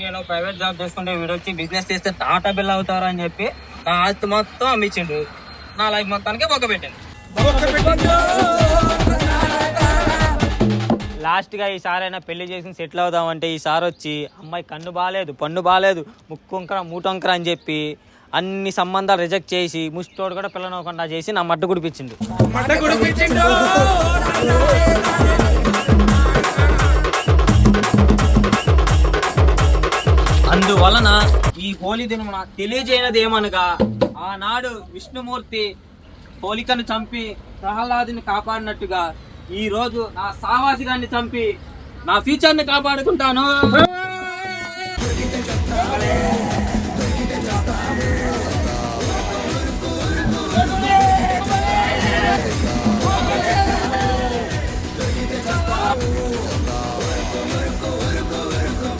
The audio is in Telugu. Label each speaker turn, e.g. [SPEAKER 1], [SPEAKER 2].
[SPEAKER 1] నేను ప్రైవేట్ జాబ్ చేసుకుంటే వీడు వచ్చి బిజినెస్ చేస్తే టాటా బిల్ అవుతారా అని చెప్పి నా ఆస్తి మొత్తం అమ్మించిండు. నా లైఫ్ మొత్తానికి బొక్క పెట్టిండు. లాస్ట్గా ఈసారైనా పెళ్లి చేసి సెటిల్ అవుదామంటే ఈసారి వచ్చి అమ్మాయి కన్ను బాగాలేదు, పన్ను బాగాలేదు, ముక్కుంకర మూటొంకర అని చెప్పి అన్ని సంబంధాలు రిజెక్ట్ చేసి ముష్టోడు కూడా పిల్లనవ్వకుండా చేసి నా మట్ట గుడిపించిండు. అందువలన ఈ హోలీ దినమున తెలియజేయనది ఏమనగా, ఆనాడు విష్ణుమూర్తి హోలికను చంపి ప్రహ్లాదుని కాపాడినట్టుగా ఈ రోజు నా సావాసిగాన్ని చంపి నా ఫ్యూచర్ ని కాపాడుకుంటాను.